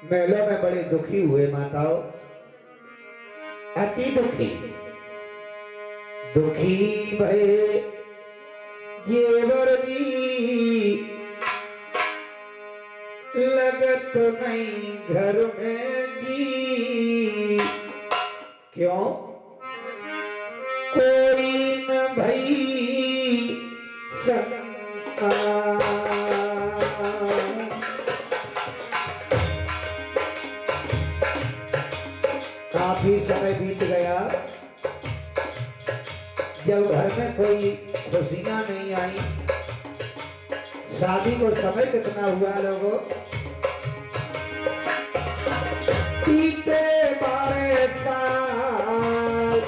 महलों में बड़े दुखी हुए माताओं, अति दुखी। दुखी भये जेवर जी, लगत नहीं घर में जी। क्यों? कोई न भई सकता। काफी समय बीत गया, जब घर में कोई खुशियां नहीं आई। शादी को समय कितना हुआ लोगों? बीते 12 साल,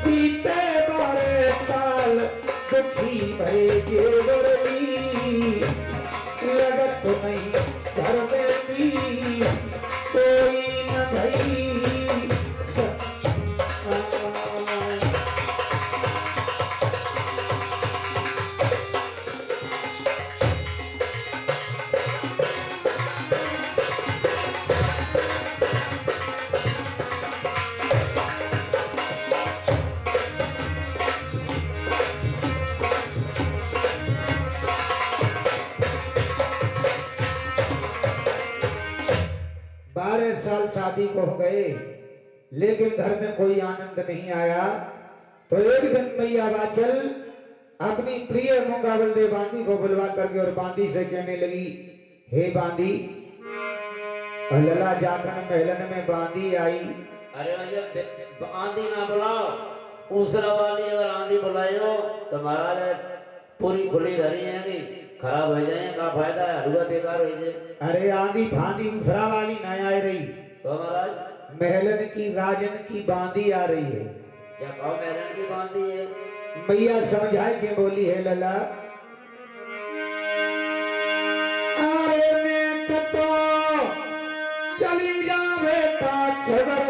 बीते 12 साल, दुखी भये जेवर जी, लगत नहीं घर में भी, कोई न भई। साल शादी को हो गए, लेकिन घर में कोई आनंद नहीं आया। तो एक दिन मैया बाचल अपनी प्रिय मुंगावल बांदी को बुलवा करके और बांदी से कहने लगी, हे बांदी, लला जाकर महलन में बांदी आई। अरे जब आंधी ना बुलाओ, दूसरा वाली अगर आंधी बुलाएगा तो महाराज पूरी खुली धरी है, खराब हो जाए का फायदा है, हलवा बेकार हो जाए। अरे आंधी फांदी दूसरा वाली न आ रही तो महाराज महलन की राजन की बांदी आ रही है। क्या कहो महलन की बांदी है? मैया समझाए के बोली है, लला अरे मैं तो चली जावे खबर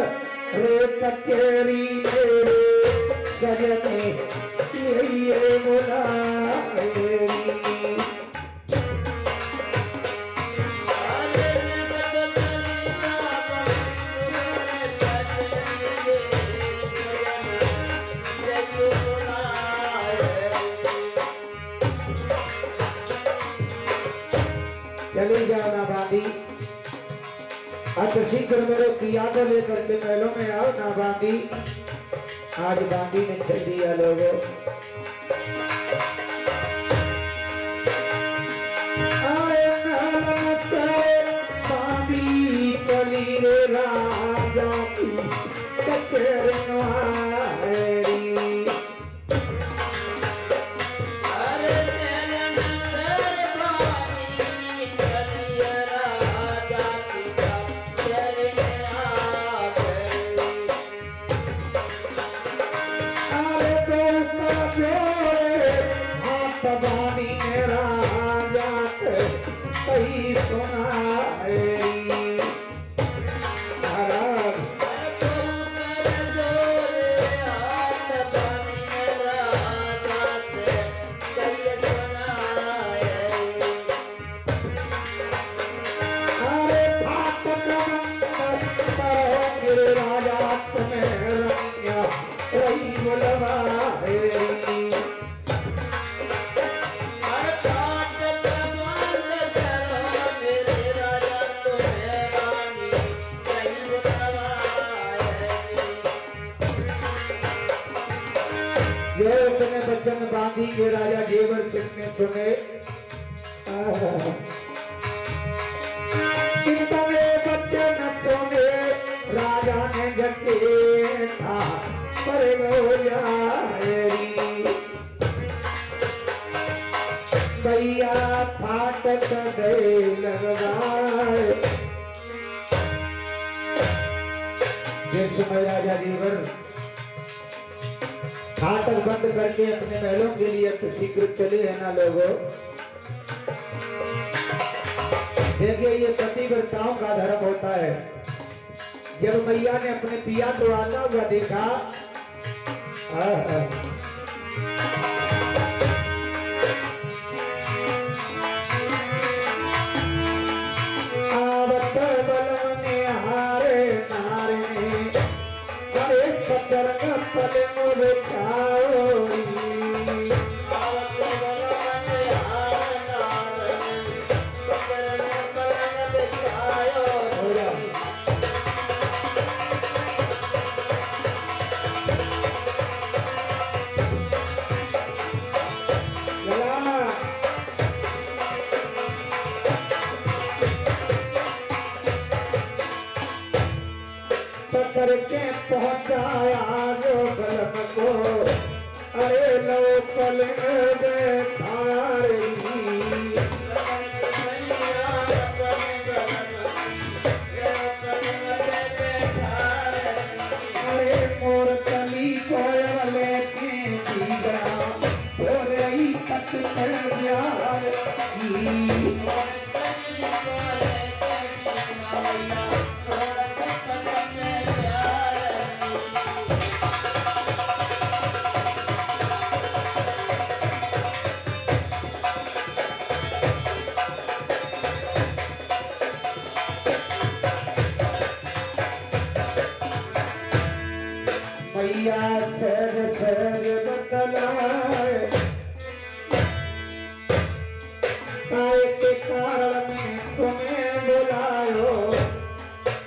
रे कचेरी मेरे सजने ये बोला चली जाओ ना बांदी, अब शीघ्र मेरे पिया को लेकर के महलों में आओ ना बांदी। आज बांदी ने चल दिया लोगों। बांदी चली रे राजा की कचेरी। बच्चन बांदी के राजा जेवर सिंह ने सुने, बच्चन सुने राजा ने जगे था पर भैया फाटक गए लगवाए। जिस समय राजा जेवर फाटक बंद करके अपने महलों के लिए तो शीघ्र चले हैं ना लोगों। देखिए ये पतिव्रताओं का धर्म होता है। जब मैया ने अपने पिया को आता हुआ देखा, पहुंचाया जो कलम को, अरे लोकल बेखारी। अरे मोर तली कोयले के जीरा, हो रही तक प्यार की। मैया सर सर बतलाए, काय के कारण में तुम्हें बुलायो।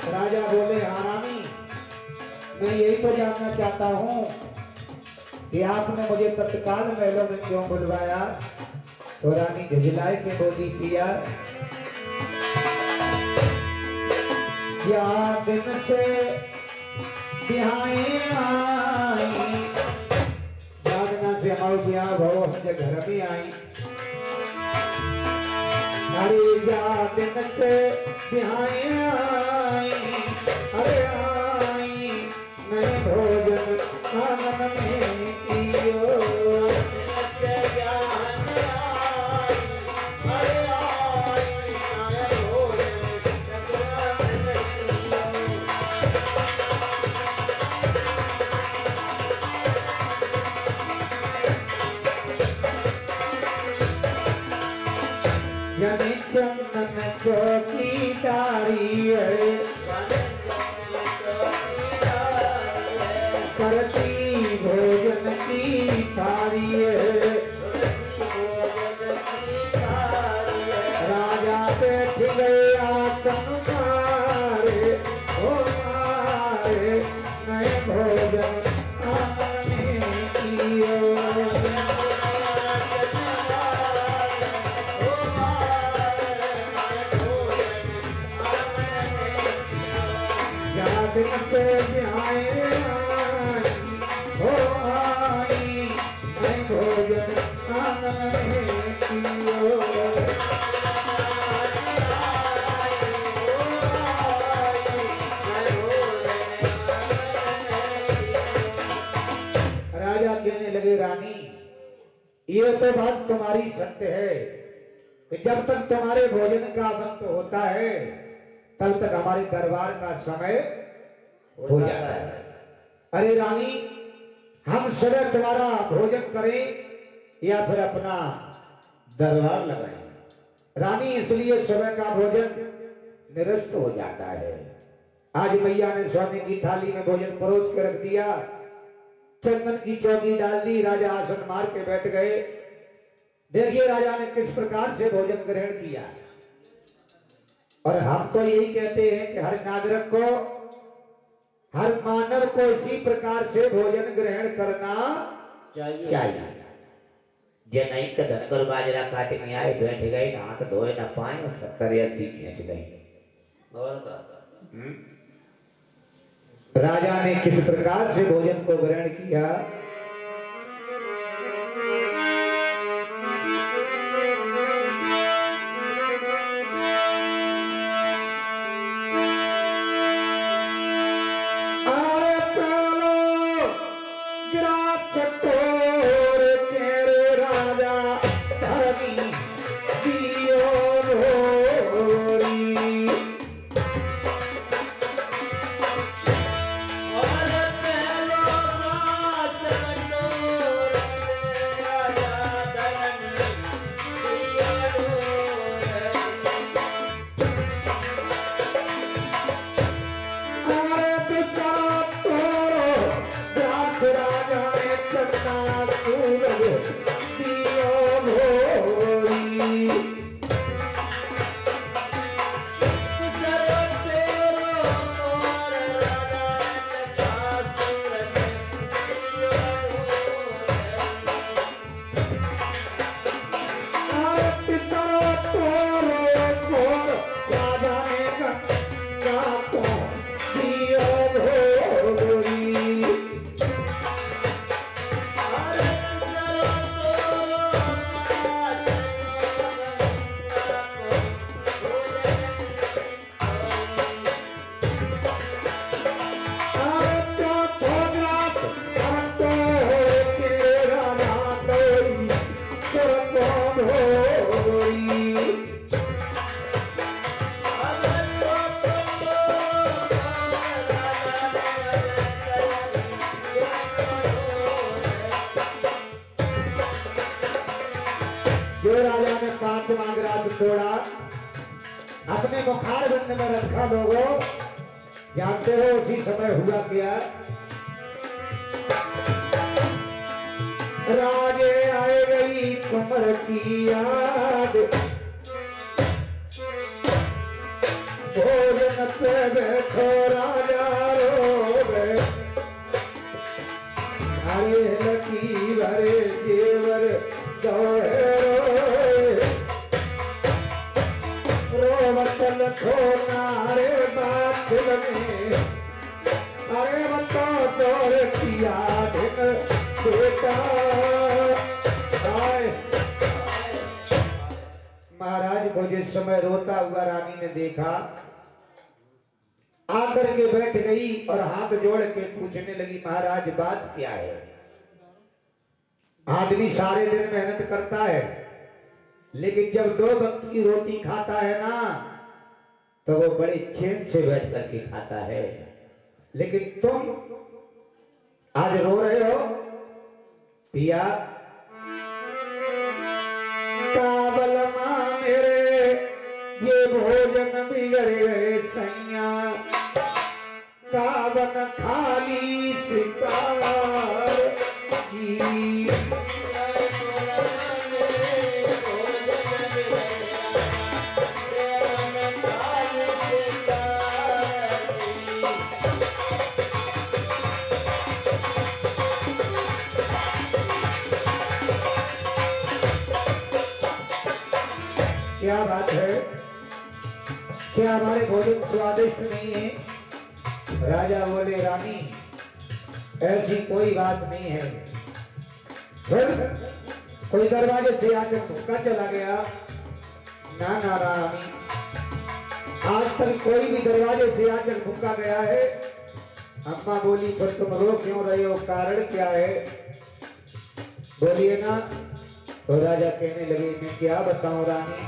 राजा बोले, हाँ रानी, मैं यही तो जानना चाहता हूँ कि आपने मुझे तत्काल महलों में क्यों बुलवाया। तो रानी झुझलाए के बोली, पिया क्या दिन से बिहाए आई, जागना से हमारे ब्याह भव हमने घर में आई। अरे दिन से बिहाए आई, अरे आई मैं भोजन आंगन में कियो। चंदन चौकीदारी है, करती भोजन की थारी है। राजा बैठ गए आसन मारे, ओ मारे मैं भोजन आंगन में कियो। दिन पे बिहाए आई, हो आई मैं भोजन आंगन में कियो। राजा कहने लगे, रानी ये तो बात तुम्हारी सत्य है कि जब तक तुम्हारे भोजन का अंत होता है तब तक हमारे दरबार का समय हो जाता है। अरे रानी, हम सुबह तुम्हारा भोजन करें या फिर अपना दरबार लगाएं। रानी, इसलिए सुबह का भोजन निरस्त हो जाता है। आज मैया ने सोने की थाली में भोजन परोस के रख दिया, चंदन की चौकी डाल दी, राजा आसन मार के बैठ गए। देखिए राजा ने किस प्रकार से भोजन ग्रहण किया। और हम तो यही कहते हैं कि हर नागरिक को, हर मानव को इसी प्रकार से भोजन ग्रहण करना चाहिए। ये नहीं तो धनकर बाजरा काटने आए, बैठ गए, हाथ धोए ना पाए और 70-80 खींच गए। राजा ने किस प्रकार से भोजन को ग्रहण किया। राजा ने गंगा को दिया भोरी। जो राजा ने 5वां ग्रास तोड़ा अपने मुखार बंद में रखा। लोगों जानते हो उसी समय हुआ क्या? राजे आए गई कमर की याद, भोजन पे बैठो राजा रोवे, अरे लकी भरे जेवर रोवत लखो नारे बात में, अरे बताओ तोर किया बेटा। महाराज को जिस समय रोता हुआ रानी ने देखा, आकर के बैठ गई और हाथ जोड़ के पूछने लगी, महाराज बात क्या है? आदमी सारे दिन मेहनत करता है, लेकिन जब 2 वक्त की रोटी खाता है ना, तो वो बड़े चैन से बैठ करके खाता है। लेकिन तुम आज रो रहे हो पिया? काबल मां मेरे ये भोजन बिगड़ गए सैया, काबन खाली शिकार की। क्या बात है? क्या हमारे भोजन स्वादिष्ट नहीं है? राजा बोले, रानी ऐसी कोई बात नहीं है। फिर कोई दरवाजे से आकर भूखा चला गया? ना ना रानी, आज तक कोई भी दरवाजे से आकर भूखा गया है? अम्मा बोली, फिर तुम रो क्यों रहे हो, कारण क्या है? बोलिए ना। तो राजा कहने लगे, मैं क्या बताऊं रानी,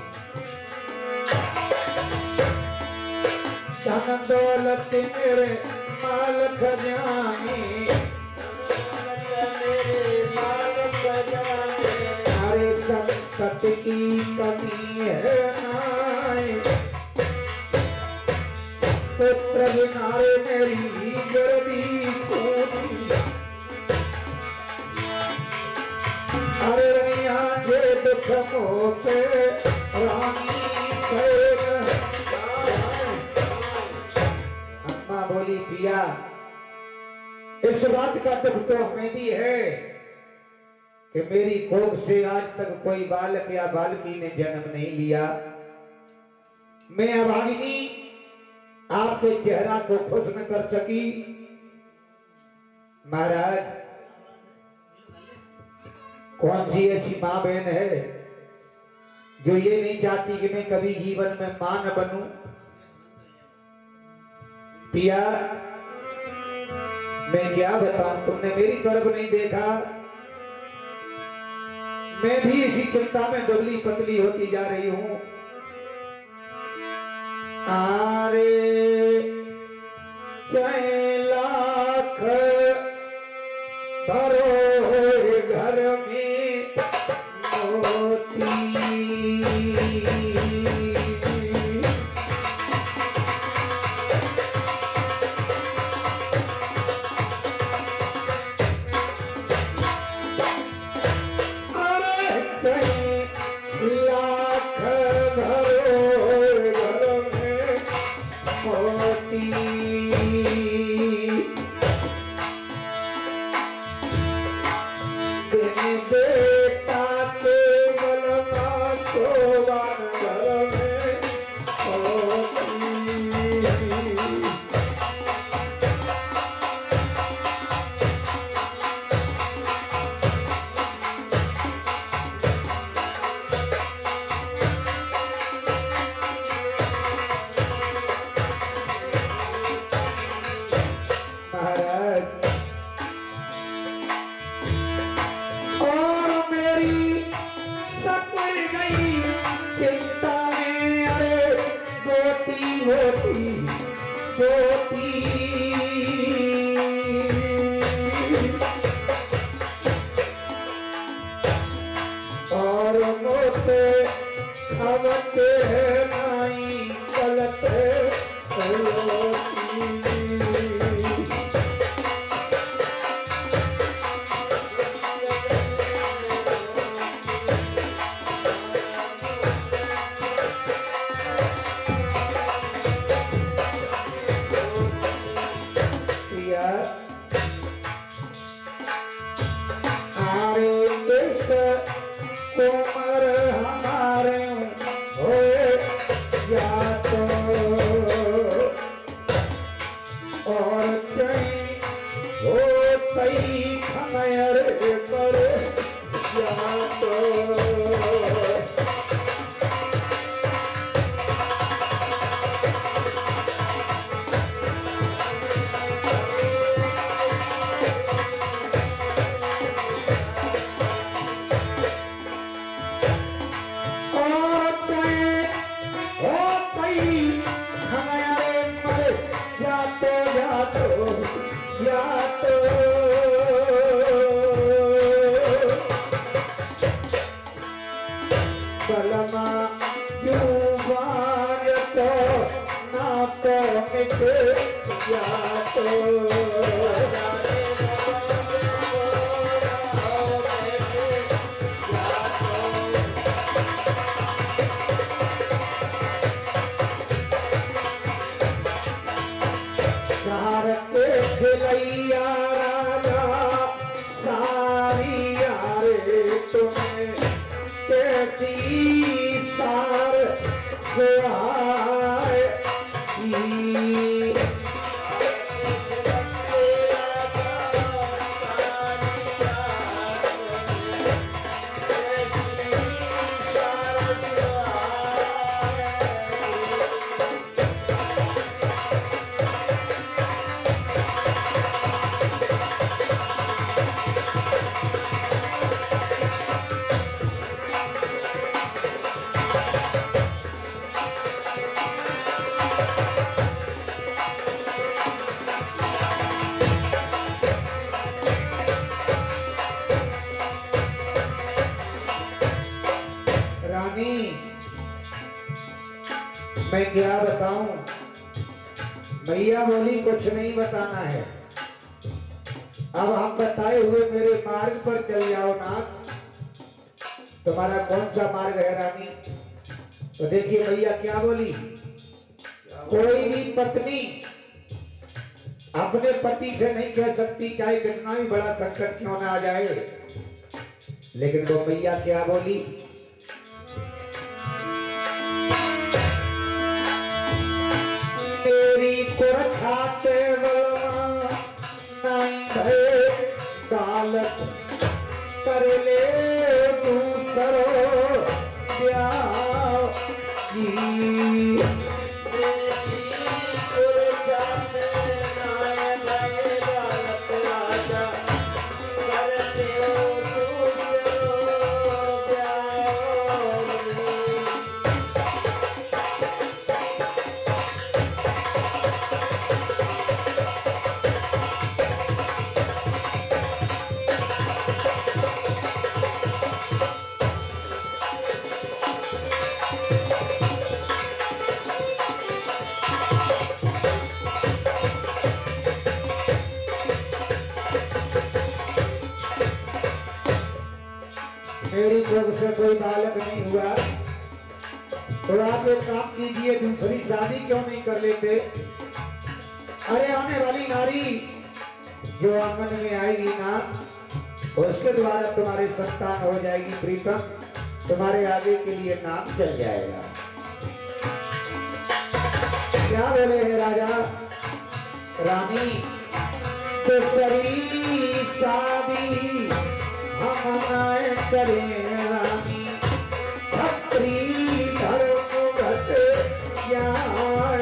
धन दौलत मेरे माल खजाने, अरे संकट की कमी है नाय, पुत्र बिनारे मेरी गर्दी खूनी, अरे रैया जे दुख मोके रानी कहे। अम्मा बोली, पिया इस बात का दुख तो हमें भी है कि मेरी कोख से आज तक कोई बालक या बालकी ने जन्म नहीं लिया। मैं अभागिनी आपके चेहरा को खुश न कर सकी। महाराज, कौन सी ऐसी मां बहन है जो ये नहीं चाहती कि मैं कभी जीवन में मां न बनूं? पिया मैं क्या बताऊं, तुमने मेरी तरफ नहीं देखा। मैं भी इसी चिंता में दुबली पतली होती जा रही हूं। आरे चाहे लाख भरो घर में मोती, और होते खवते नाई चलते होती। कोमर हमारे होए या तो और कहीं हो तई खमयर पर या तो कलमा युवान तो ना तो मिटे या तो के खिलैया राजा सारी यारे तुम्हें कैसी सार सुहाए रानी मैं क्या बताऊं, मैया बोली कुछ नहीं बताना है, अब हम बताए हुए मेरे मार्ग पर चल जाओ ना। तुम्हारा कौन सा मार्ग है रानी? तो देखिए मैया क्या बोली, कोई भी पत्नी अपने पति से नहीं कह सकती चाहे कितना भी बड़ा संकट क्यों ना आ जाए, लेकिन वो मैया क्या बोली, तेरी कुरखाते दालत कर ले तू करो ब्याह मेरी तरफ से कोई बालक नहीं हुआ तो आप एक काम कीजिए, दूसरी शादी क्यों नहीं कर लेते? अरे आने वाली नारी जो आंगन में आएगी ना, उसके द्वारा तुम्हारी संतान हो जाएगी प्रीतम, तुम्हारे आगे के लिए नाम चल जाएगा। क्या बोले हैं राजा? रानी दूसरी शादी हम करें रानी, छत्री धर्म घटे यार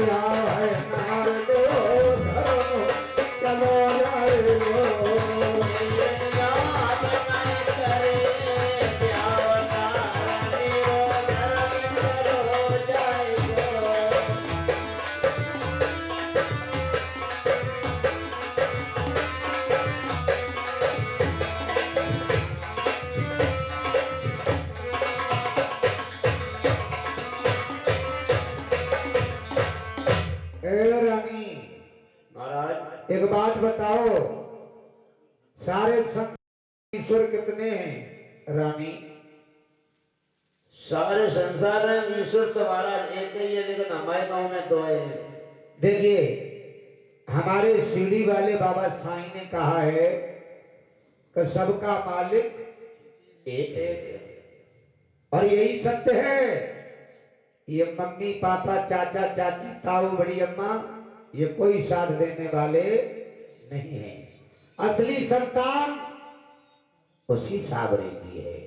ब्याह है नार दो धर्म चलो जाए रानी। महाराज एक बात बताओ, सारे संसार ईश्वर कितने हैं रानी? सारे संसार में ईश्वर तो महाराज एक ही है, लेकिन हमारे गांव में दो है। देखिए, हमारे शिरडी वाले बाबा साईं ने कहा है कि सबका मालिक एक है। और यही सत्य है। ये मम्मी पापा चाचा चाची ताऊ बड़ी अम्मा ये कोई साथ देने वाले नहीं है। असली संतान उसी साबरे की है।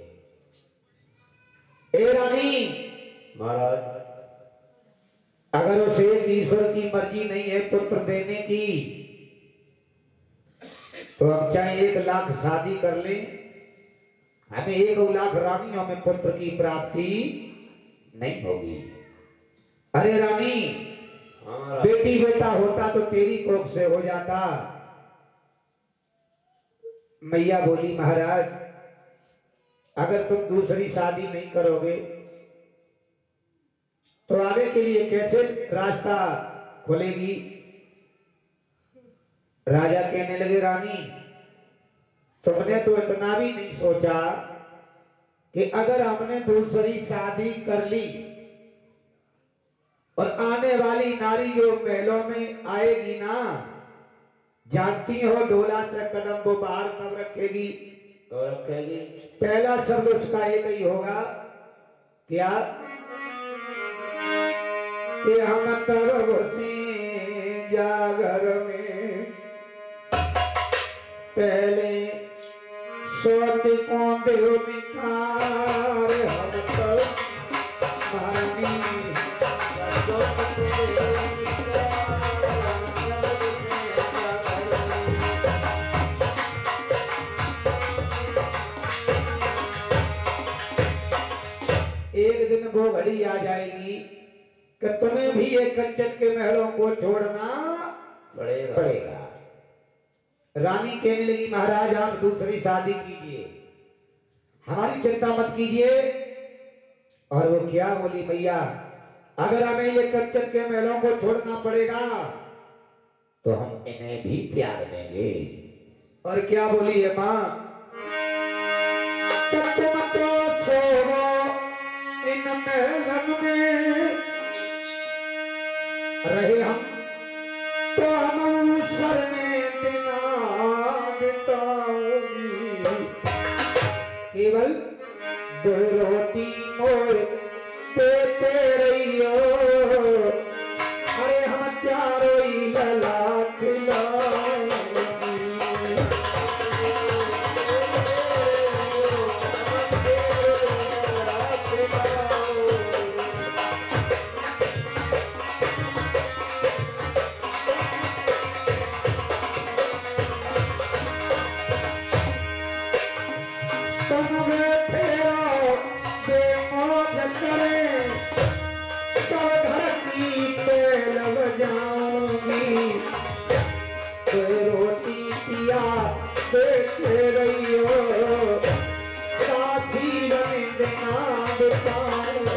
ए रानी महाराज अगर उसे ईश्वर की मर्जी नहीं है पुत्र देने की तो हम चाहे 1 लाख शादी कर लें, हमें 1 लाख रानियों में पुत्र की प्राप्ति नहीं होगी। अरे रानी, बेटी बेटा होता तो तेरी कोख से हो जाता। मैया बोली महाराज अगर तुम दूसरी शादी नहीं करोगे तो आगे के लिए कैसे रास्ता खुलेगी? राजा कहने लगे रानी तुमने तो इतना भी नहीं सोचा कि अगर हमने दूसरी शादी कर ली और आने वाली नारी जो महलों में आएगी ना, जानती हो डोला से कदम वो बाहर कब रखेगी? कब रखेगी? पहला शब्द उसका एक ही होगा, क्या? कि हम तब घुसी जागर में पहले सोती को देव निखार हम तब मांगी एक दिन वो घड़ी आ जाएगी कि तुम्हें भी एक कंचन के महलों को छोड़ना पड़ेगा। रानी कहने लगी महाराज आप दूसरी शादी कीजिए, हमारी चिंता मत कीजिए। और वो क्या बोली मैया अगर हमें ये कंचन के महलों को छोड़ना पड़ेगा तो हम इन्हें भी त्याग देंगे। और क्या बोली है माँ? तुम तो छोड़ो इन महलन में रहे हम तो हम स्वर में दिना बिताऊंगी। केवल 2 रोटी मोर देते रहियो, अरे हम चारों ही लला खिलाऊंगी। रोटी पिया देते रहियो, साथी रंगना बिताऊंगी।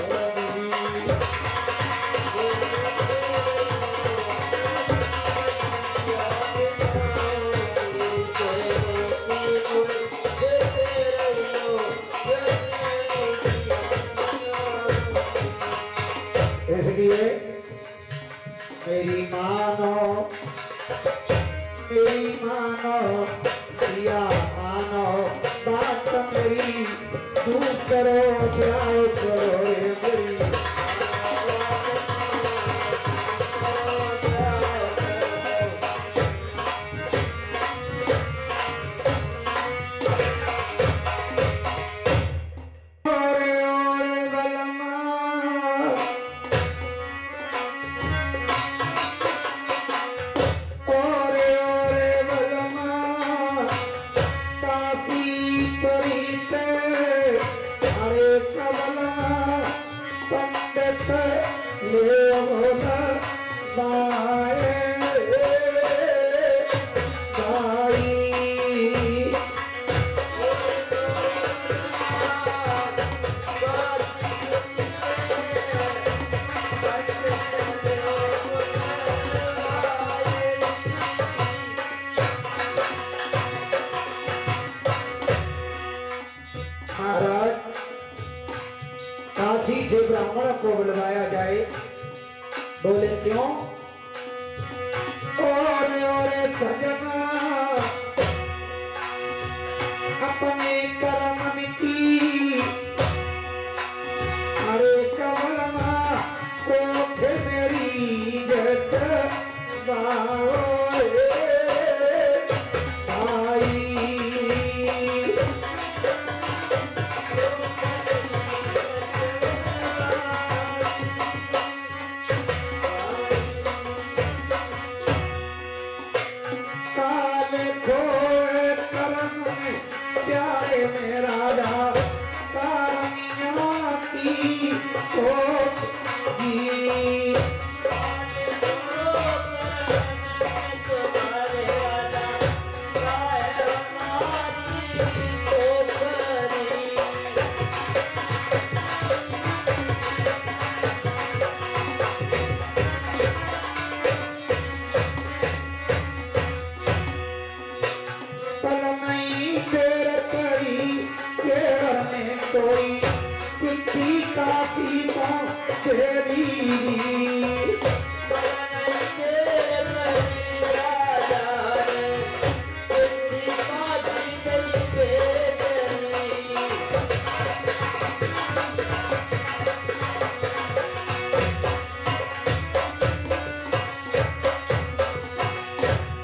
इसलिए मेरी मानो प्रिया मानो बात मेरी, तू करो जाओ करो मेरी। को बुलवाया जाए। बोले क्यों? ओरे सजना अपने करम की, अरे कमलमा कोठ मेरी जत बाओ आई। काले खोए करम में प्यारे में राजा कामिया की कोठ की। कोई कितनी काफी तेरी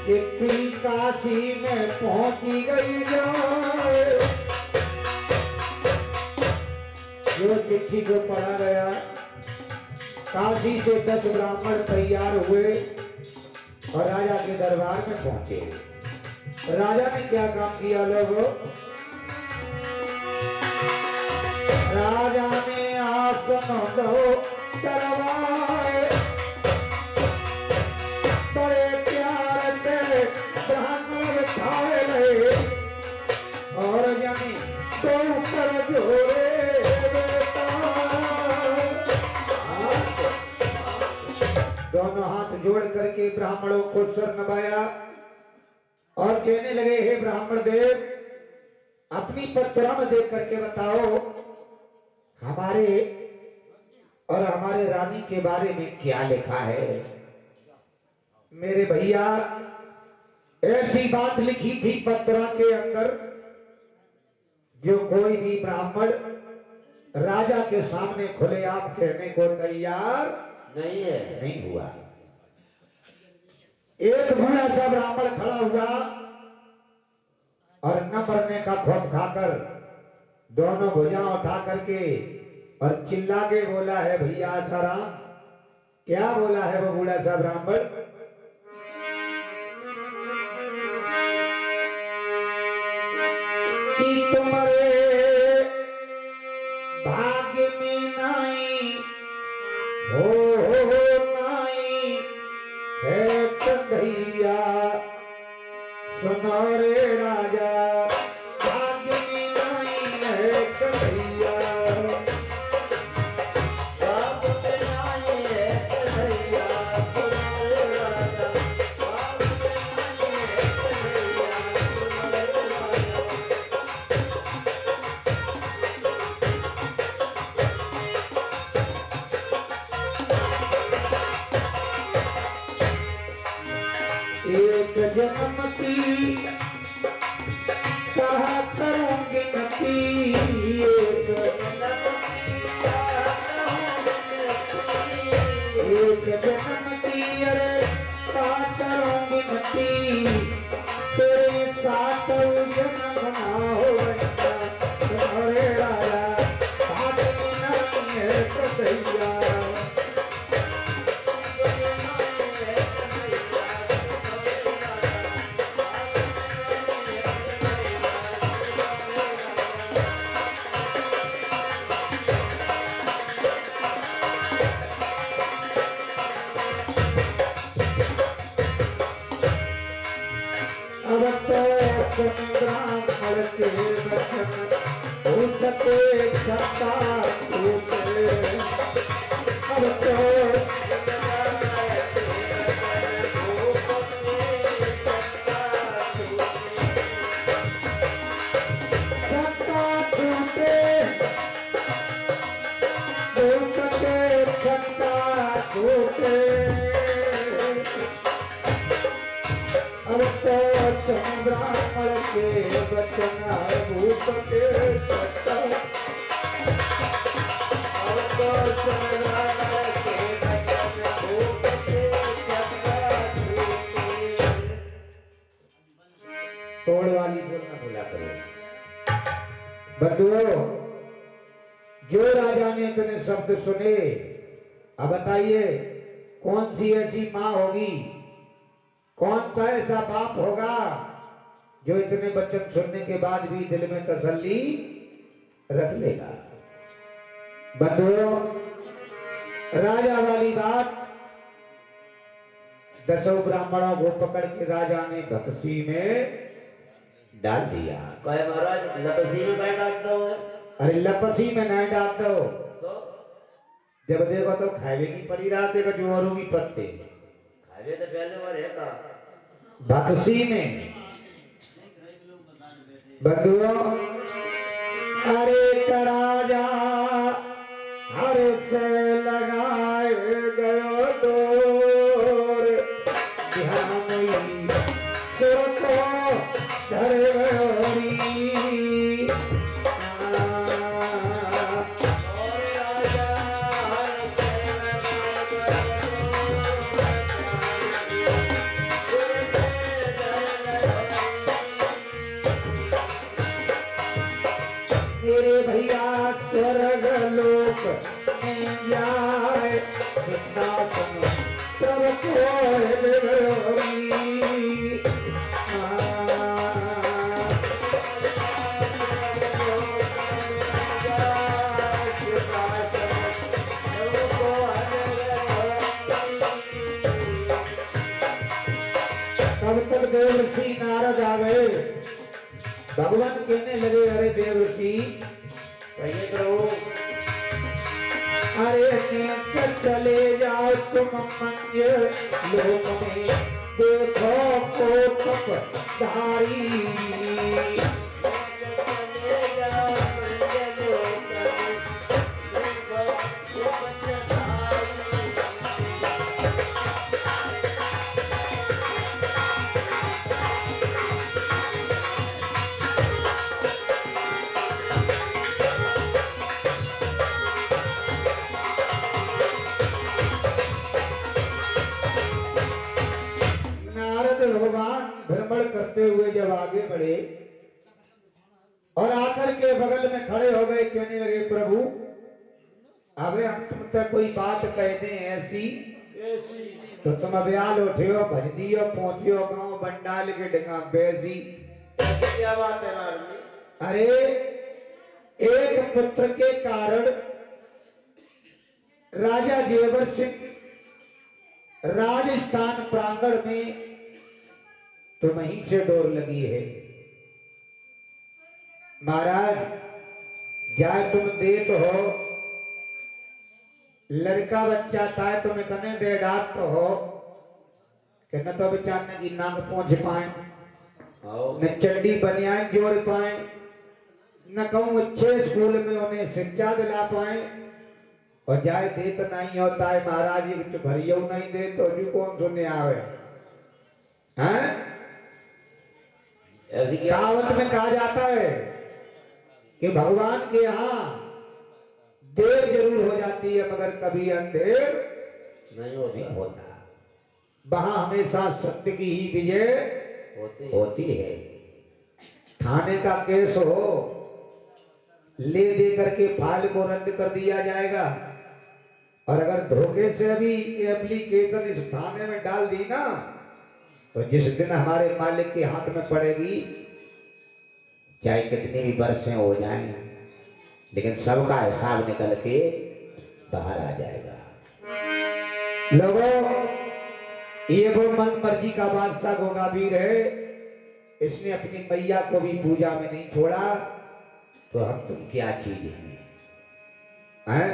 कितनी काशी में पहुंची गई जो चिट्ठी को पढ़ा गया। काशी से 10 ब्राह्मण तैयार हुए और राजा के दरबार में पहुंचे। राजा ने क्या काम किया लोगों? राजा ने आसन दो करवाए, बड़े प्यार से ब्राह्मण बिठाए गए और जाने तो कर जोड़े दोनों हाथ जोड़ करके ब्राह्मणों को सर नवाया और कहने लगे, हे ब्राह्मण देव, अपनी पत्रा में देख करके बताओ हमारे और हमारे रानी के बारे में क्या लिखा है। मेरे भैया, ऐसी बात लिखी थी पत्रा के अंदर जो कोई भी ब्राह्मण राजा के सामने खुलेआम कहने को तैयार नहीं है, नहीं हुआ। एक बूढ़ा सा ब्राह्मण खड़ा हुआ और न मरने का खौफ खाकर दोनों भुजाएं उठा करके और चिल्ला के बोला है, भैया आसाराम। क्या बोला है वो बूढ़ा सा ब्राह्मण? कि तुम्हारे भाग्य में नहीं हो नाई है कन्हैया, सुनो रे राजा, भाग्य में नहीं है कन्हैया, भाग्य में नहीं है कन्हैया, सुनो रे राजा, भाग्य में नहीं है कन्हैया, सुनो रे राजा। एक जन्म की कहा करूंगी नती, एक जन्म की अरे कहा करूंगी नती, तेरे साथ जन्म ना हो रे राजा, हाथ में नहीं है कसैया। ब्राह्मण के वचन उठते सत्ता टूटे, अब तो सत्ता टूटे, ब्राह्मण के बचन भूप के सत्ता तोड़ वाली बोलना भूला करो। बंधुओं, जो राजा ने इतने शब्द सुने, अब बताइए कौन सी ऐसी माँ होगी, कौन सा ऐसा बाप होगा जो इतने वचन सुनने के बाद भी दिल में तसल्ली रख लेगा। बंधुओं, राजा वाली बात, 10 ब्राह्मणों को पकड़ के राजा ने बक्सी में डाल दिया। कहे महाराज लपसी में बैठ डाल दो। अरे लपसी में नहीं डाल दो, तो जब देखो तो खावे की परी रात है जोरों की पत्ते खावे तो पहले बार है का बक्सी में। बंधुओं, अरे राजा हर से लगाए गयो डोर, ध्यान सुर को धर गयोरी। मेरे भैया स्वर्ग लोक में जाए सिंहासन प्रभु को तब तक देवर्षि नारद आ गए। भगवान कहने लगे, अरे देवर्षि प्रभु, अरे नेत्र चले जाओ तुम मंगे लोक में, देखो कोटक धारी। भगवान भ्रमण करते हुए जब आगे बढ़े और आकर के बगल में खड़े हो गए, कहने लगे, प्रभु अबे हम तुम तक कोई बात कह दें ऐसी तो तुम अब्याल उठियो भज दियो पहुंचियो गांव बंडाल के डगा बैसी। क्या बात है नारद? अरे एक पुत्र के कारण राजा जेवर सिंह राजस्थान प्रांगण में तो वहीं से डोर लगी है। महाराज जाए तुम दे तो हो, लड़का बच्चा था तुम इतने दे डाक तो हो कि न तो बेचारे की नाक पहुंच पाए, न चंडी बनियान जोड़ पाए, न कहूं अच्छे स्कूल में उन्हें शिक्षा दिला पाए, और जाए दे तो नहीं होता है। महाराज ये कुछ भरियो नहीं दे तो जो कौन सुनने आवे हैं? ऐसी कहावत में कहा जाता है कि भगवान के यहाँ देर जरूर हो जाती है मगर कभी अंधेर नहीं होता। वहां हमेशा सत्य की ही विजय होती है। थाने का केस हो, ले दे करके फाइल को रद्द कर दिया जाएगा, और अगर धोखे से अभी एप्लीकेशन इस थाने में डाल दी ना तो जिस दिन हमारे मालिक के हाथ में पड़ेगी, चाहे कितनी भी बरसें हो जाएं, लेकिन सबका हिसाब निकल के बाहर आ जाएगा। लोगों, ये वो मन मर्जी का बादशाह गोगावीर है, इसने अपनी मैया को भी पूजा में नहीं छोड़ा, तो हम तुम क्या चीज हैं?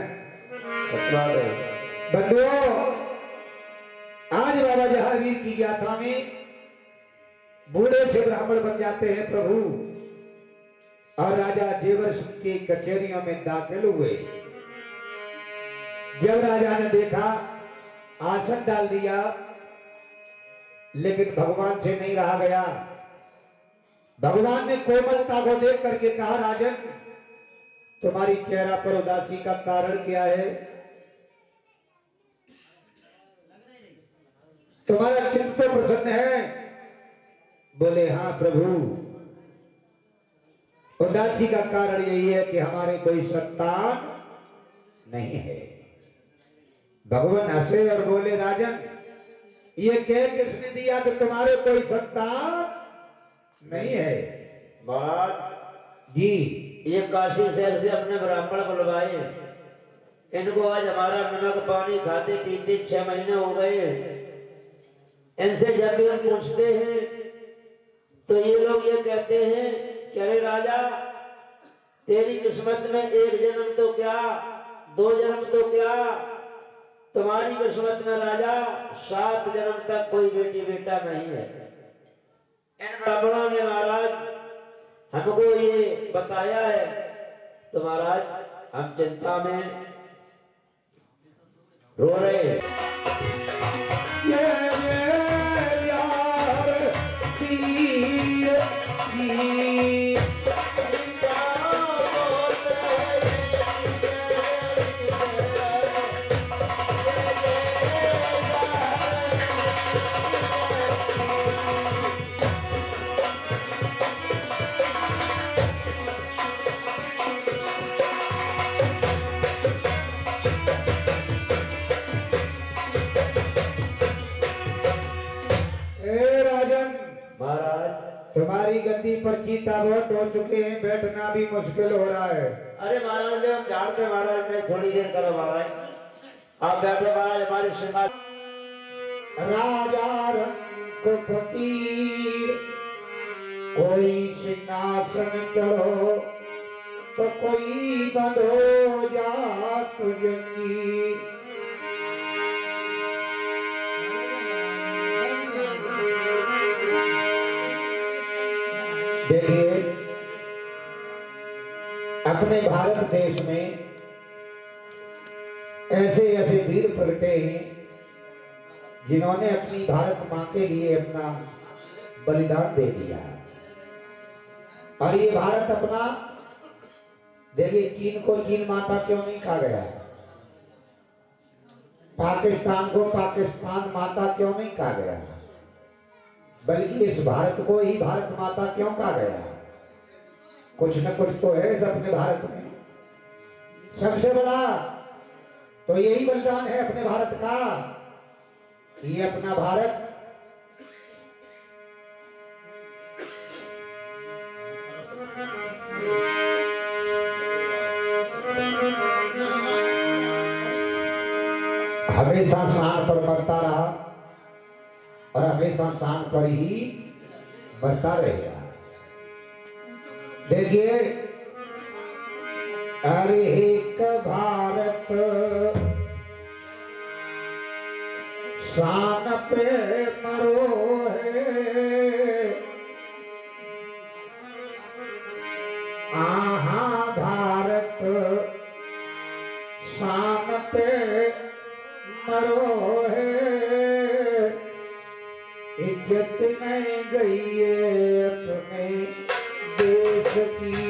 बंधुओं, आज बाबा जहांगीर की गाथा में बूढ़े से ब्राह्मण बन जाते हैं प्रभु, और राजा जेवर सिंह की कचहरियों में दाखिल हुए। जब राजा ने देखा, आसन डाल दिया, लेकिन भगवान से नहीं रहा गया। भगवान ने कोमलता को देख करके कहा, राजन तुम्हारी चेहरा पर उदासी का कारण क्या है? तुम्हारा चित्त तो प्रसन्न है? बोले हाँ प्रभु, उदासी का कारण यही है कि हमारे कोई संतान नहीं है। भगवान हंसे और बोले, राजन ये कह किसने दिया कि तुम्हारे कोई संतान नहीं है? महाराज जी, ये काशी शहर से अपने ब्राह्मण बुलवाए, इनको आज हमारा नमक पानी खाते पीते 6 महीने हो गए। इनसे जब भी हम पूछते हैं तो ये लोग ये कहते हैं कि अरे राजा, तेरी किस्मत में 1 जन्म तो क्या 2 जन्म तो क्या, तुम्हारी किस्मत में राजा 7 जन्म तक कोई बेटी बेटा नहीं है। इन ब्राह्मणों ने महाराज हमको ये बताया है, तो महाराज हम चिंता में रो रहे हैं। यार तीर की तुम्हारी गद्दी पर चीता बहुत हो चुके हैं, बैठना भी मुश्किल हो रहा है। अरे महाराज हम जानते महाराज, मैं थोड़ी देर करो महाराज, आप बैठो महाराज, हमारे श्रीमान राजा रंग फकीर, कोई सिंहासन चढ़ो तो कोई बंधो जात जंजीर। देखिए अपने भारत देश में ऐसे ऐसे वीर प्रगटे हैं जिन्होंने अपनी भारत मां के लिए अपना बलिदान दे दिया। और ये भारत अपना, देखिए चीन को चीन माता क्यों नहीं कहा गया, पाकिस्तान को पाकिस्तान माता क्यों नहीं कहा गया, बल्कि इस भारत को ही भारत माता क्यों कहा गया? कुछ न कुछ तो है इस अपने भारत में। सबसे बड़ा तो यही बलिदान है अपने भारत का। ये अपना भारत हमेशा शान पर मरता रहा और हमेशा शान पर ही मरता रहेगा। देखिए अरे एक भारत शान पे मरो है, आहा भारत शान पे मरो है, इज्जत नहीं गई है अपने देश की।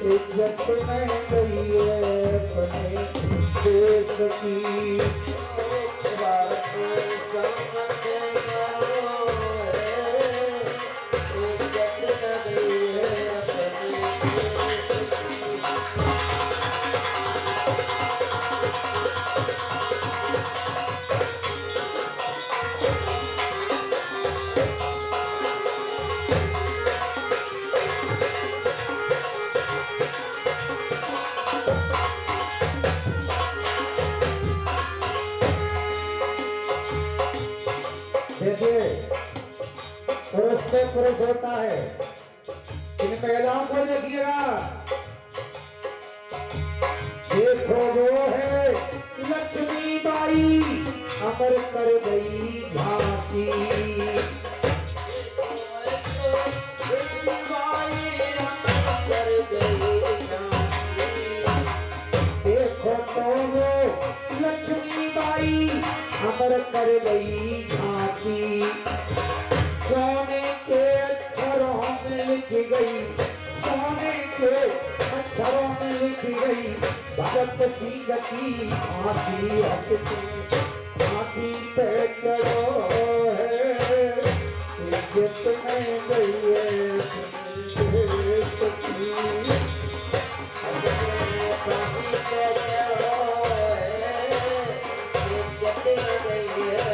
इज्जत नहीं गई है अपने देश की। भारत इज्जत नहीं गई है अपने पुरुष से पुरुष होता है। इन महिलाओं को देखिएगा, देखो वो है लक्ष्मी बाई अमर कर गई झांसी। देखो तो वो लक्ष्मी बाई अमर कर गई झांसी। सोने के अक्षरों में लिख गई, सोने के अक्षरों में लिख गई भगत सिंह की फांसी। हटके फांसी पे चढ़ो है, इज्जत में गई है फांसी पे चढ़ो है, इज्जत में गई है।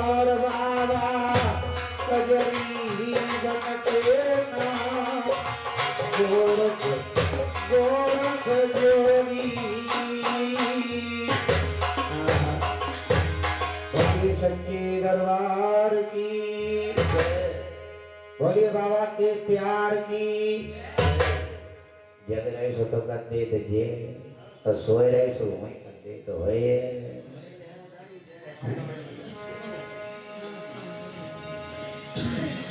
और बाबा कजरी बनते ना गोरख गोरख जोड़ी। बोलिए सच्चे दरबार की, बोलिए बाबा के प्यार की। जग रहे सो तो कंदे तो जे, और सोए रहे सो वहीं कंदे तो होए।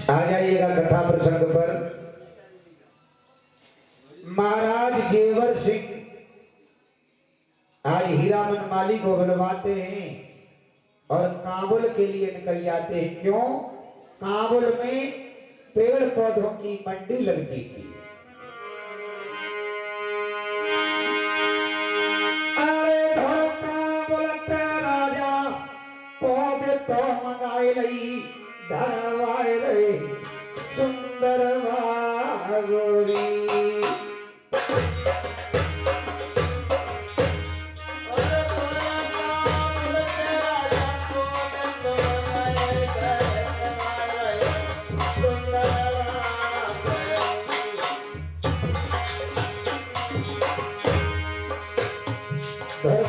आ जाइएगा कथा प्रसंग पर। महाराज जेवर सिंह आज हीरामन माली को बुलवाते हैं और काबुल के लिए निकल जाते हैं। क्यों? काबुल में पेड़ पौधों की मंडी लगती थी। अरे काबुल के राजा पौधे तो मंगाए लई धरवाए रे सुंदर गोरी।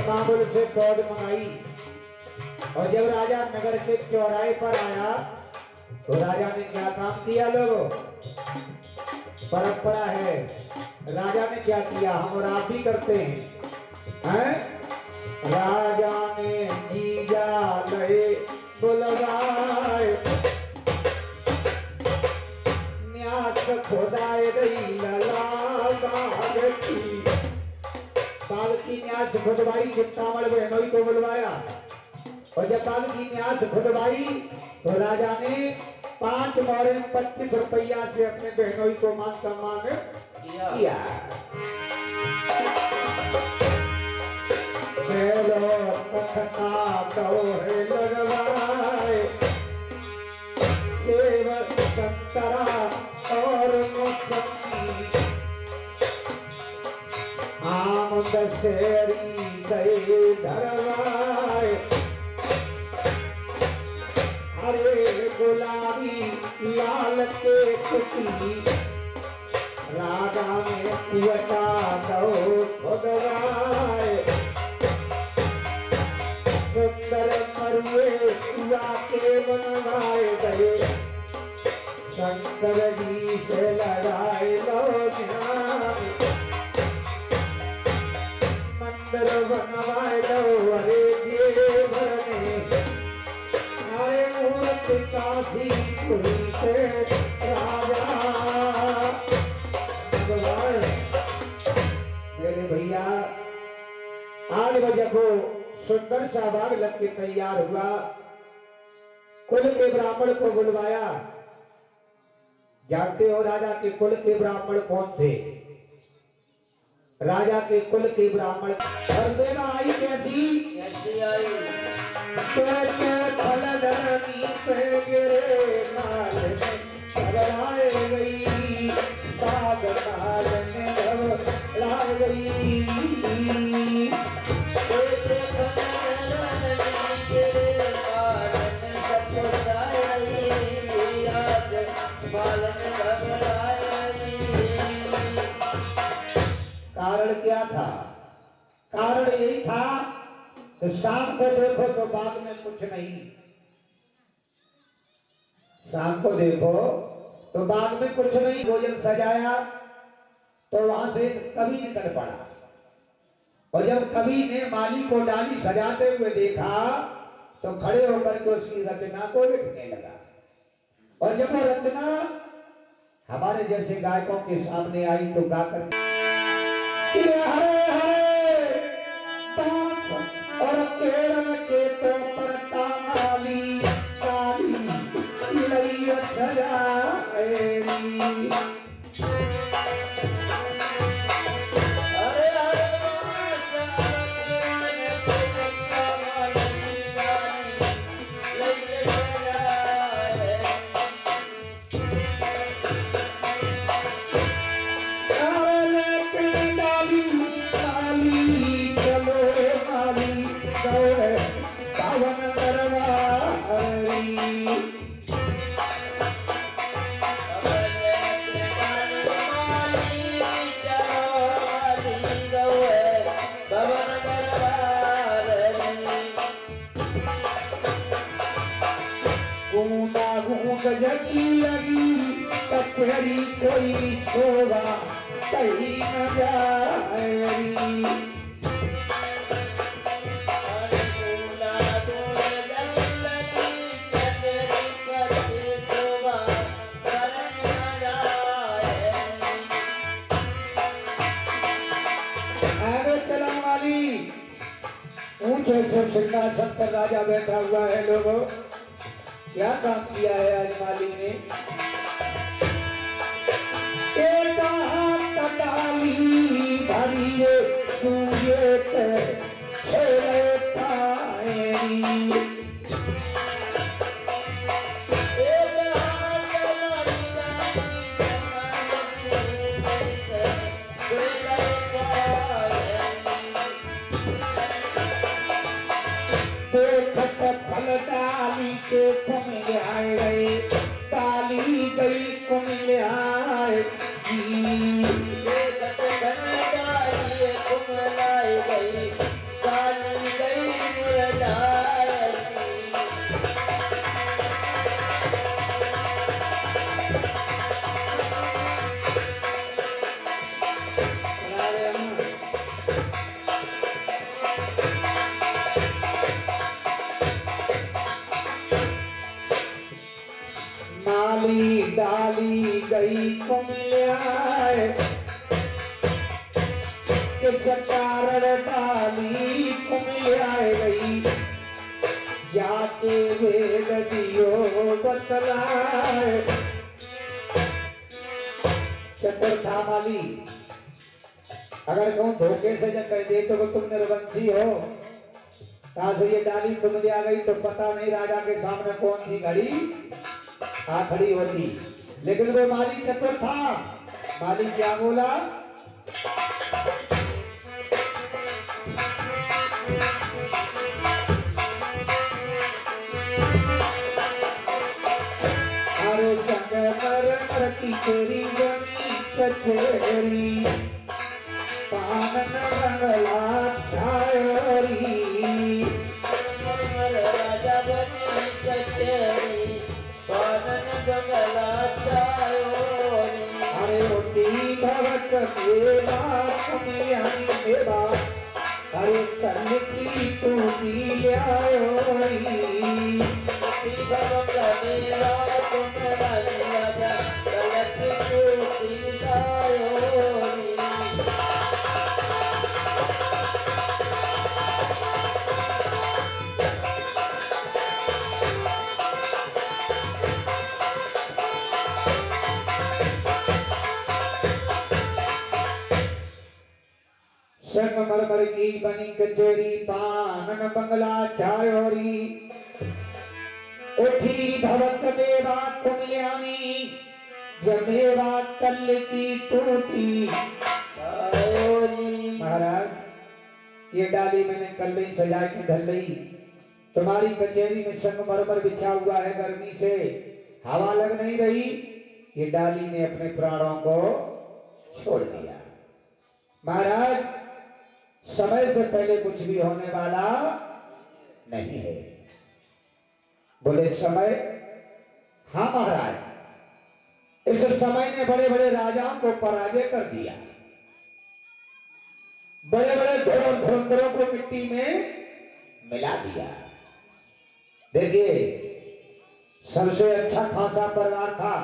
काबुल से पौध मंगाई और जब राजा नगर के चौराहे पर आया तो राजा ने क्या काम किया? लोगों, परंपरा है, राजा ने क्या किया हम और आप भी करते हैं। राजा ने जीजा लए बुलवाए, न्यास खुदाए गई लला बाल की न्यास खुदवाई, चिंतामण बहनोई को बुलवाया और जब बाल की न्यास खुदवाई तो राजा ने 5 मोहरे 25 रुपया से अपने बहनोई को मान सम्मान किया। कथा दोहे लगवाए सेव संतरा और मौसमी, आम दशहरी गए धरवाए। हरे गुलाबी लाल के कुटी, राजा ने कुआता दो खुदवाए। सुंदर मरुए कुआ के बनवाए गए, शंकर जी से लड़ाए लो ध्यान। मंदिर बनवाए दो अरे देवर ने, अरे मूर्त काशी पुरी से राजा। मेरे भैया आज बजे को सुंदर सा बाग लग के तैयार हुआ, कुल के ब्राह्मण को बुलवाया। जानते हो राजा के कुल के ब्राह्मण कौन थे? राजा के कुल के ब्राह्मण। और देना आई कैसी आई? कैसे फलधरनी पे गिरे नाल घबराए गई, बाग काल में घबरा गई। कैसे फलधरनी आया था। कारण यही था कि शाम को देखो तो बाग में कुछ नहीं, शाम को देखो तो बाग में कुछ नहीं। भोजन सजाया तो वहां से कवि निकल पड़ा, और जब कवि ने माली को डाली सजाते हुए देखा तो खड़े होकर के उसकी रचना को लिखने लगा। और जब वो रचना हमारे जैसे गायकों के सामने आई तो गाकर हरे हरे बांस और केरन के तो परता माली काली लइया सजाएगी। जगी लगी कचहरी कोई शोभा कहीं न जाएगी। आगे चला वाली ऊंचे से सिंहासन पर राजा बैठा हुआ है। लोगों क्या काम किया है आज माली ने? एक हाथ डाली भरिए तुझे खेले पाएगी। फल डाली के कुमिल आए गए, डाली गई कुमिल आए माली डाली गई कुमिल आए के कारण डाली कुमिल आए गई। जाते वेद दियो बतलाए। चतुर्था माली अगर कहूं धोखे से जब कह दे तो तुम निर्वंशी हो, आज ये डाली कुमिल आ गई तो पता नहीं राजा के सामने कौन सी घड़ी आ खड़ी होती। लेकिन वो माली चतुर था। माली क्या बोला? अरे जंगमर की तेरी बनी कचेरी, पावन बंगला छायोरी। राजा बनी कचेरी अरे भगत देवा देवा अरे तन की टूटी संगमरमर की बनी कचेरी, पानन बंगला छायोरी। उठी भवत देवा कुमिल्यानी, जमेवा कल की टूटी। महाराज ये डाली मैंने कल ही सजा के ढल ली। तुम्हारी कचेरी में संगमरमर बिछा हुआ है, गर्मी से हवा लग नहीं रही। ये डाली ने अपने प्राणों को छोड़ दिया। महाराज समय से पहले कुछ भी होने वाला नहीं है। बोले समय, हाँ महाराज, इस समय ने बड़े बड़े राजाओं को पराजय कर दिया, बड़े बड़े धुरंधरों को मिट्टी में मिला दिया। देखिए, सबसे अच्छा खासा परिवार था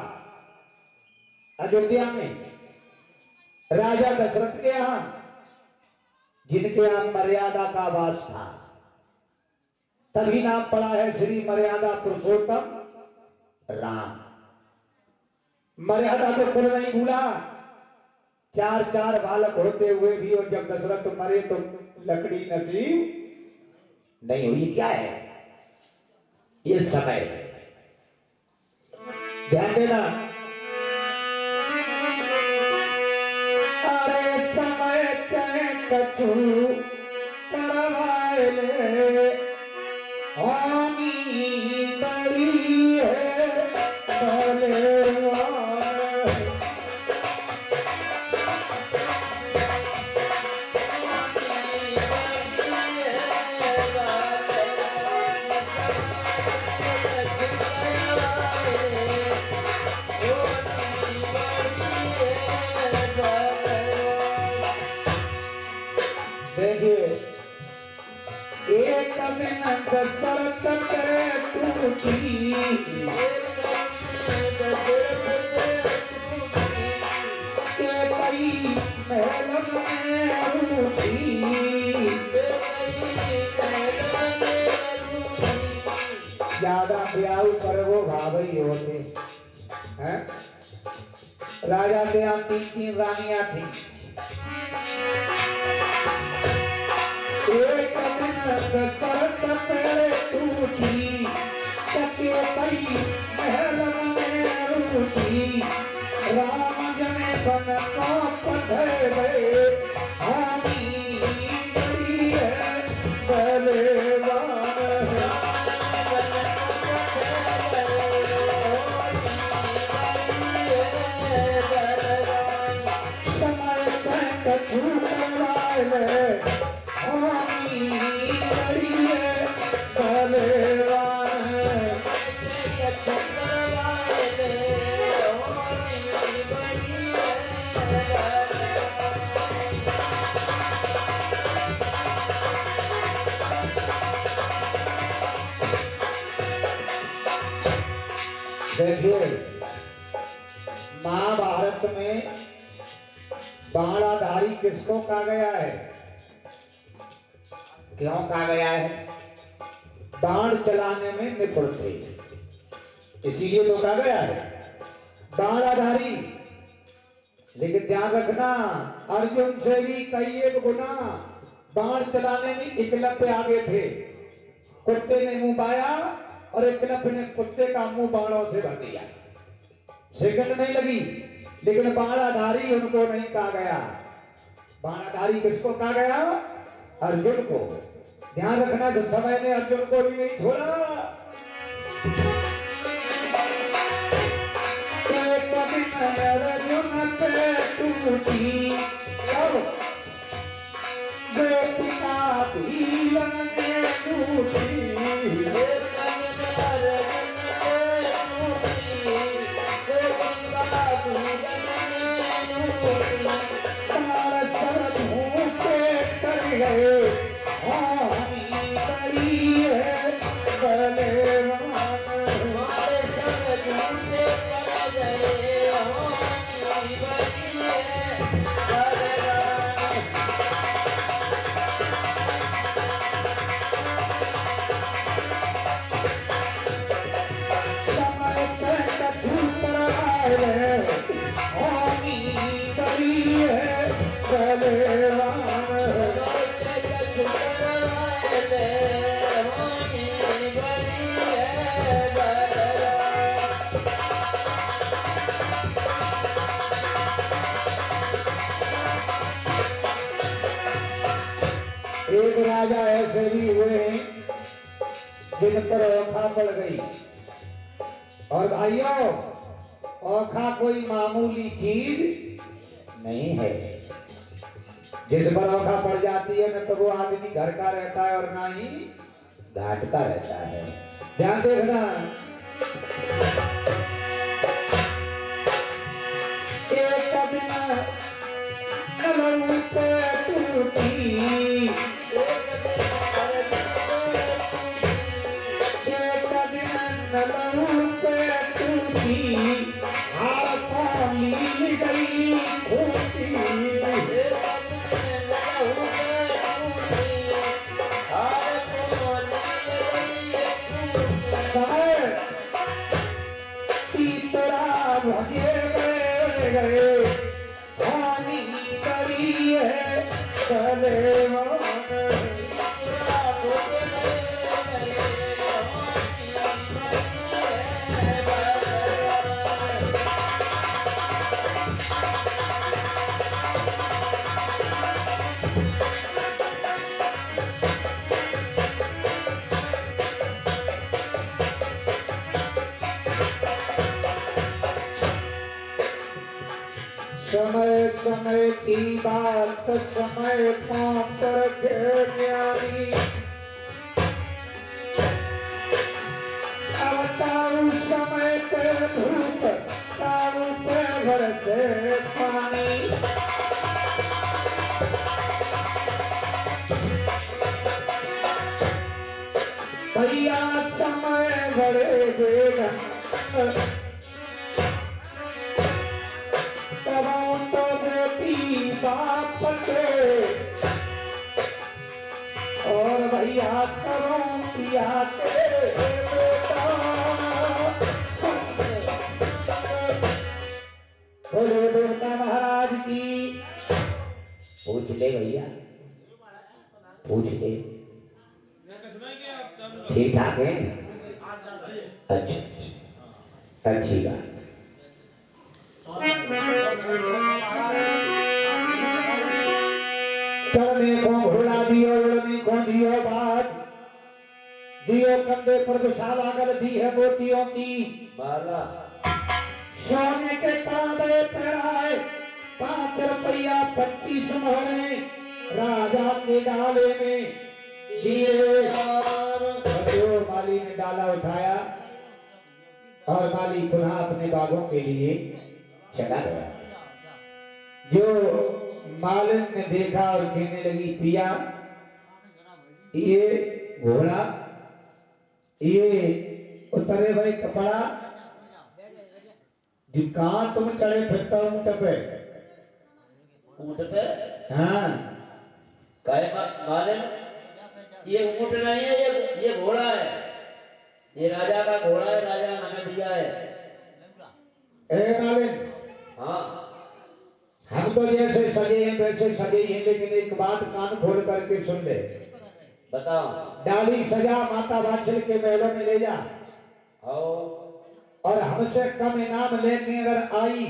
अयोध्या में राजा दशरथ के यहां, जिनके यहां मर्यादा का वास था। तभी नाम पड़ा है श्री मर्यादा पुरुषोत्तम राम। मर्यादा तो खुद नहीं भूला, चार चार बालक होते हुए भी, और जब दशरथ मरे तो लकड़ी नसीब नहीं हुई। क्या है ये समय? ध्यान देना। अरे समय कछु करवाए ले, हामी बड़ी है बलवान। देखिए, एक दिन दशरथ करे टूटी, महल में रूठी, ज्यादा ब्याह पर वो भावई होते हैं। राजा के यहाँ 3-3 रानियां थी। एक दशरथ करे टूटी, महल में रूठी, राम जने बन को पधर गए, हामी बड़ी है बलवान। समय कछु करवाए ले, हामी बड़ी है बलवान। देखिए, महाभारत में बाणाधारी किसको कहा गया है? क्यों कहा गया है? बाण चलाने में निपुण थे, इसीलिए तो कहा गया है बाणाधारी। लेकिन ध्यान रखना, अर्जुन से भी कई एक गुना बाण चलाने में एकलव्य आगे थे। कुत्ते ने मुंह पाया और एकलव्य ने कुत्ते का मुंह बाणों से भर दिया, सेकंड नहीं लगी। लेकिन बाणाधारी उनको नहीं कहा गया। बाणाधारी किसको कहा गया? अर्जुन को। ध्यान रखना, जब समय ने अर्जुन को भी नहीं छोड़ा। अर्जुन पे टूटी, पिता भीलन ने टूटी, गए, हामी बड़ी है बलवान। एक राजा ऐसे भी हुए जिन पर औखा पड़ गई। और भाइयों, औखा कोई मामूली चीज नहीं है। जिस बरौखा पड़ जाती है न तो वो आदमी घर का रहता है और ना ही घाट का रहता है। ध्यान देखना। एक बिना नलऊ पे टूटी, एक बिना नलऊ पे टूटी, हाथों लील गई खूंटी। तीतरा भगे गए पानी बड़ी है चले समय समय की बात समय पाप के न्यारी। अब ताऊ समय पे धूप ताऊ पे बरसे पानी। भैया समय बड़े बेगम तो बेटी बाप के और भैया करो पिया के बेटा। बोले देवता महाराज की। पूछ ले भैया, पूछ ले। ठीक ठाक है? अच्छा, अच्छी बात। चलने को घोड़ा दियो, उड़ने को दियो बाज, दियो कंधे पर दुशाला कर दी है मोतियों की माला। सोने के तांबे पहराए 5 रुपया 25 मोहरे राजा के डाले में दिए। माली ने डाला उठाया और माली पुनः अपने बागों के लिए चला गया। जो मालिन ने देखा और कहने लगी पिया ये घोड़ा ये उतरे भाई कपड़ा जो कहां तुम चढ़े फिरता ऊंट पे? ऊंट पे? हाँ। काय मालिन ये ऊंट नहीं है, ये घोड़ा है। ये राजा का घोड़ा है, राजा ने हमें दिया है। ए मालिन, हाँ हम तो जैसे सजे हैं वैसे सजे हैं, लेकिन एक बात कान खोल करके सुन ले। बताओ। डाली सजा माता वात्सल के महलों में ले जा और हमसे कम इनाम लेके अगर आई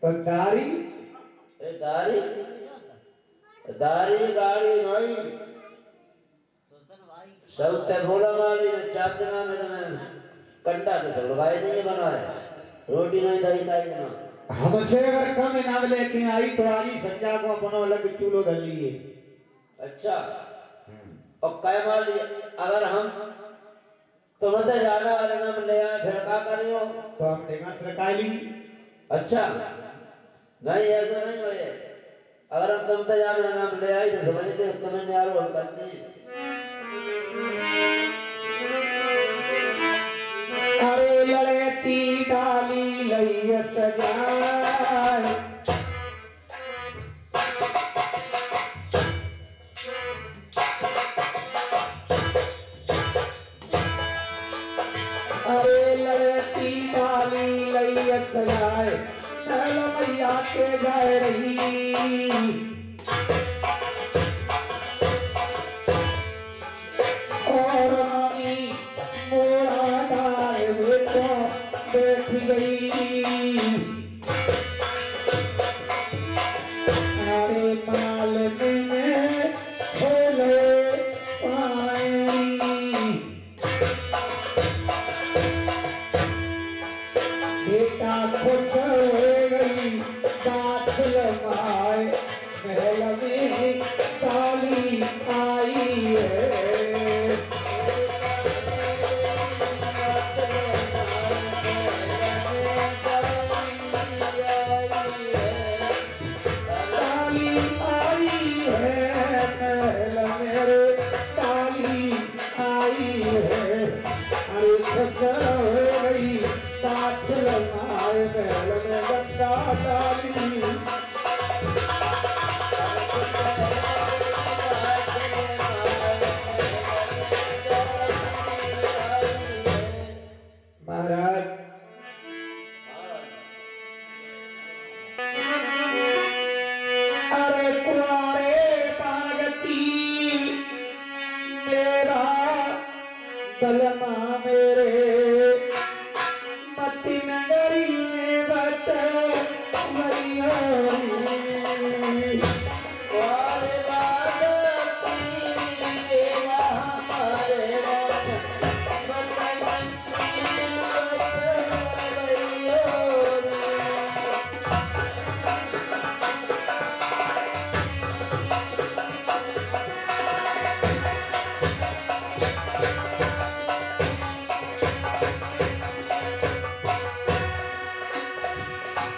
तो दारी दारी दारी गाड़ी भाई सब ते बोला माली ने चादना में कंडा पे लगाए नहीं बनाए रोटी नहीं दही ताई ना। हमसे अगर कम इनाम लेके आई तो आई संजा को अपनो अलग चूल्हो धर लिए। अच्छा और काय माली अगर हम तुम्हें तो जाना वाले नाम ले आए फिर क्या करियो? तो हम देखा सरकार ली। अच्छा नहीं ऐसा नहीं हुए। अगर हम तुम तो जाना नाम ले आए तो समझते तुम्हें नहीं आरो हम करते हैं। अरे लड़ती डाली लई सजाए अरे लड़ती डाली लई सजाए चल मैया के जाए रही। और रानी मोड़ा डाले बेटो बैठ गई। अरे मालिनी ने खोले पानी बेटा खुश हो गई बात लमाए गंगा डाली महाराज अरे कुआरे पागती मेरा कलमा मेरे मती नगरी में बट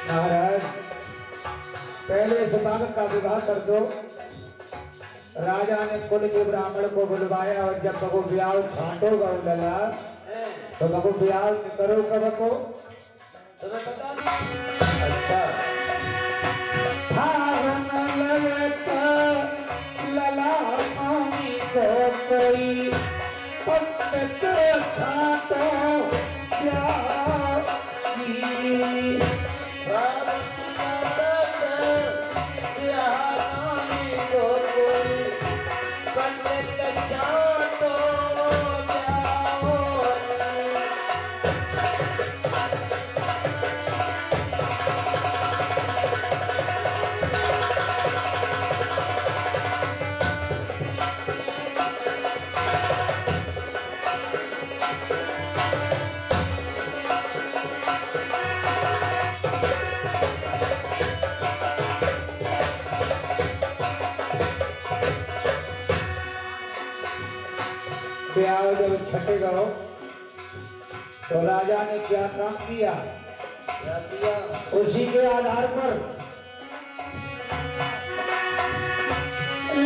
महाराज पहले स्वागत का विवाह कर दो। राजा ने कुल के ब्राह्मण को बुलवाया और जब बगो ब्याह छांटोगा लला तो बगो ब्याह करो कब को अच्छा लला मामी को कोई पंडित छांटो ब्याह जब छटेगा तो राजा ने क्या काम किया उसी के आधार पर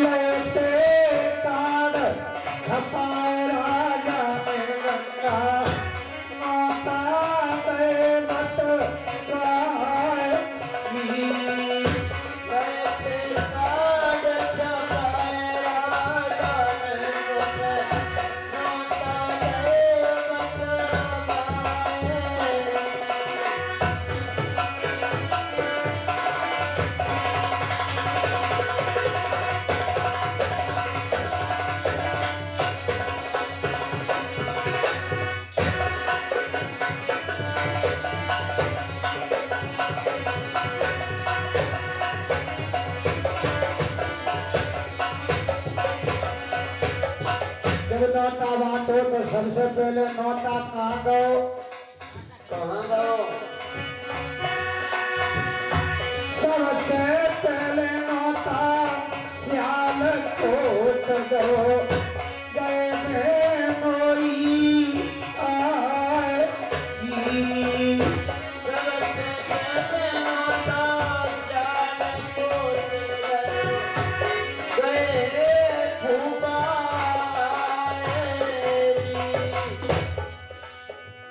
लेते काट छपाए राजा ने गंगा माता से मत नौता बांटो तो सबसे पहले नौता कहाँ गो सबसे पहले नौता सियालकोट गो